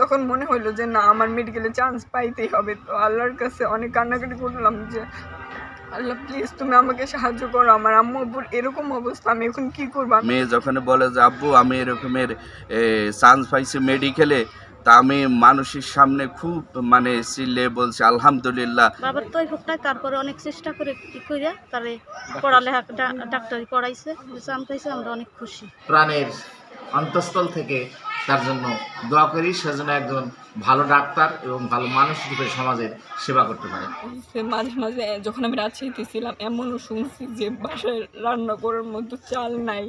তখন মনে হইলো যে না, আমার মেডিকেলে চান্স পাইতেই হবে। তো আল্লাহর কাছে অনেক কান্নাকাটি করলাম যে আল্লাহ প্লিজ তুমি আমাকে সাহায্য করো, আমার আম্মু আব্বুর এরকম অবস্থা, আমি এখন কি করবো। মেয়ে যখন বলে যে আব্বু আমি এরকমের চান্স পাইছি মেডিকেলে, তা আমি মানুষের সামনে খুব মানে চিল্লে বলছি আলহামদুলিল্লাহ। বাবার তো নাই, তারপরে অনেক চেষ্টা করে কি করে তারে পড়ালেখা ডাক্তারি পড়াইছে, চান্স পাইছে, আমরা অনেক খুশি। প্রাণের অন্তঃস্থল থেকে তার জন্য দোয়া করি, সেজন্য একজন ভালো ডাক্তার এবং ভালো মানুষ রূপে সমাজের সেবা করতে পারে। মাঝে মাঝে যখন আমি রাজশাহীতে ছিলাম এমনও শুনছি যে বাসায় রান্না করার মতো চাল নাই,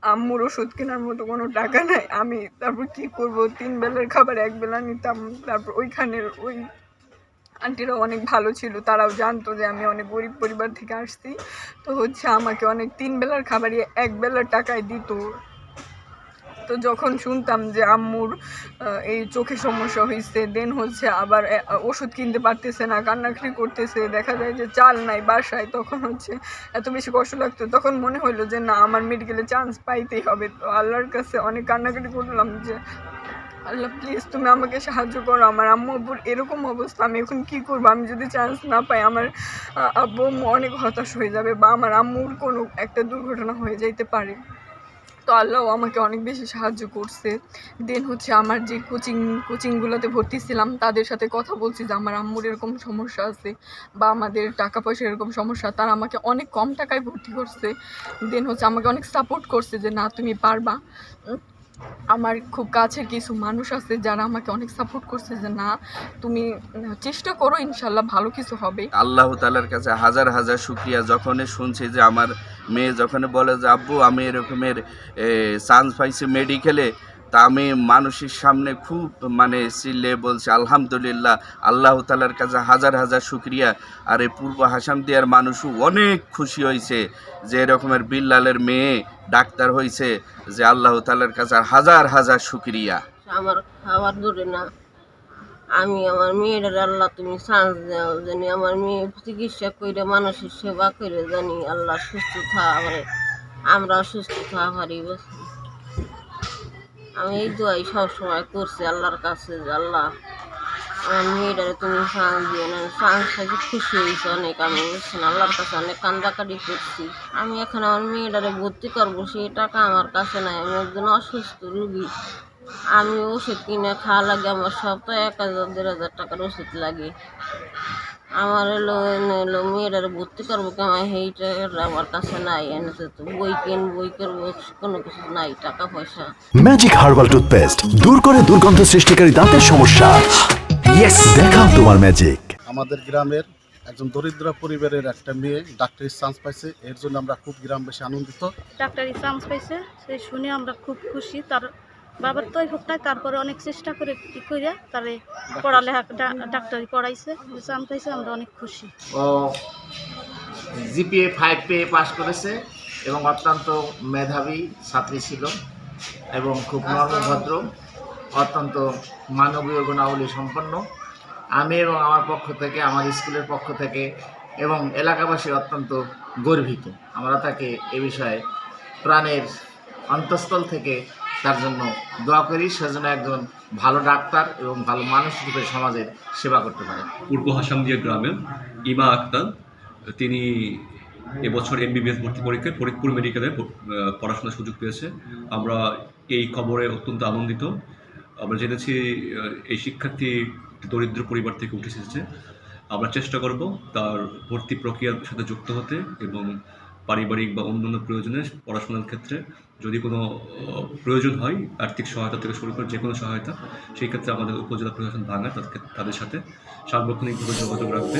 আম্মুর ওষুধ কেনার মতো কোনো টাকা নাই। আমি তারপর কি করব, 3 বেলার খাবার 1 বেলা নিতাম। তারপর ওইখানের ওই আন্টিরা অনেক ভালো ছিল, তারাও জানতো যে আমি অনেক গরিব পরিবার থেকে আসছি। তো আমাকে অনেক 3 বেলার খাবারই 1 বেলার টাকায় দিত। তো যখন শুনতাম যে আম্মুর এই চোখে সমস্যা হয়েছে, দেন আবার ওষুধ কিনতে পারতেছে না, কান্নাকাটি করতেছে, দেখা যায় যে চাল নাই বাসায়, তখন এত বেশি কষ্ট লাগতো। তখন মনে হইলো যে না, আমার মেডিকেলে চান্স পাইতেই হবে। তো আল্লাহর কাছে অনেক কান্নাকাটি করলাম যে আল্লাহ প্লিজ তুমি আমাকে সাহায্য করো, আমার আম্মু আব্বুর এরকম অবস্থা, আমি এখন কি করবো। আমি যদি চান্স না পাই আমার আব্বু অনেক হতাশ হয়ে যাবে, বা আমার আম্মুর কোনো একটা দুর্ঘটনা হয়ে যাইতে পারে। তো আল্লাহও আমাকে অনেক বেশি সাহায্য করছে। দেন আমার যে কোচিংগুলোতে ভর্তি ছিলাম তাদের সাথে কথা বলছি যে আমার আম্মুর এরকম সমস্যা আছে বা আমাদের টাকা পয়সার এরকম সমস্যা, তারা আমাকে অনেক কম টাকায় ভর্তি করছে। দেন আমাকে অনেক সাপোর্ট করছে যে না তুমি পারবা। আমার খুব কাছের কিছু মানুষ আছে যারা আমাকে অনেক সাপোর্ট করছে যে না তুমি চেষ্টা করো, ইনশাল্লাহ ভালো কিছু হবে। আল্লাহ তাআলার কাছে হাজার হাজার শুকরিয়া, যখনই শুনছি যে আমার মেয়ে যখন বলে যে আব্বু আমি এরকমের চান্স পাইছি মেডিকেলে, তা আমি মানুষের সামনে খুব মানে চিল্লে বলছি আলহামদুলিল্লাহ। আল্লাহ তাআলার কাছে হাজার হাজার শুকরিয়া। আর এই পূর্ব হাসামদিয়ার মানুষও অনেক খুশি হয়েছে যে এরকমের বিল্লালের মেয়ে ডাক্তার হয়েছে, যে আল্লাহ তাআলার কাছে হাজার হাজার শুকরিয়া। আমার খাবার ধরে না, আমি আমার মেয়ের আল্লাহ তুমি চান্স দাও, জানি আমার মেয়ে চিকিৎসা করে মানুষের সেবা করে জানি আল্লাহ সুস্থ থাকা, আমরা সুস্থ থাকা পারি। আমি এই দোয়াই সবসময় করছি আল্লাহর কাছে, আল্লাহ আমার মেয়েটারে তুমি চান্স দিও না। চান্স থেকে খুশি হয়েছে অনেক, আমি বুঝছেন আল্লাহর কাছে অনেক কান্দাকাটি করছি। আমি এখন আমার মেয়েটারে ভর্তি করবো, সেই টাকা আমার কাছে নাই। আমি একজন অসুস্থ রুগী, আমি ওষুধ কিনে খাওয়া লাগে, আমার সপ্তাহে 1000-1500 টাকার ওষুধ লাগে। আমার এলো মেয়েটারে ভর্তি করবো কেমন, সেই টাকাটা আমার কাছে নাই। এনেছে তো বই করবো, কোনো কিছু নাই টাকা পয়সা। ম্যাজিক হার্বাল টুথপেস্ট দূর করে দুর্গন্ধ সৃষ্টিকারী দাঁতের সমস্যা। ইয়েস, দেখাও তোমার ম্যাজিক। আমাদের গ্রামের একজন দরিদ্র পরিবারের একটা মেয়ে ডাক্তারি চান্স পাইছে, এর জন্য আমরা খুব গ্রামবাসী আনন্দিত। ডাক্তারি চান্স পাইছে সেই শুনে আমরা খুব খুশি। তার বাবার তো নাই, তারপরে অনেক চেষ্টা করে কি করে তারে পড়ালেখা ডাক্তারি পড়াইছে, চান্স পাইছে, আমরা অনেক খুশি। ও জিপিএ 5 পেয়ে পাশ করেছে এবং অত্যন্ত মেধাবী ছাত্রী ছিল এবং খুব নর্মভদ্র, অত্যন্ত মানবীয় গুণাবলী সম্পন্ন। আমি এবং আমার পক্ষ থেকে, আমার স্কুলের পক্ষ থেকে এবং এলাকাবাসী অত্যন্ত গর্বিত। আমরা তাকে এ বিষয়ে প্রাণের অন্তঃস্থল থেকে তার জন্য দোয়া করি, সেজন্য একজন ভালো ডাক্তার এবং ভালো মানুষ রূপে সমাজের সেবা করতে পারে। পূর্ব হাসামদিয়া গ্রামের ইমা আক্তার, তিনি এবছর MBBS ভর্তি পরীক্ষায় ফরিদপুর মেডিকেলে পড়াশোনার সুযোগ পেয়েছে। আমরা এই খবরে অত্যন্ত আনন্দিত। আমরা জেনেছি এই শিক্ষার্থী দরিদ্র পরিবার থেকে উঠে এসেছে। আমরা চেষ্টা করব তার ভর্তি প্রক্রিয়ার সাথে যুক্ত হতে এবং পারিবারিক বা অন্যান্য প্রয়োজনে পড়াশোনার ক্ষেত্রে যদি কোনো প্রয়োজন হয়, আর্থিক সহায়তা থেকে শুরু করে যে কোনো সহায়তা, সেই ক্ষেত্রে আমাদের উপজেলা প্রশাসন ভাঙা তাদের সাথে সার্বক্ষণিকভাবে যোগাযোগ রাখবে।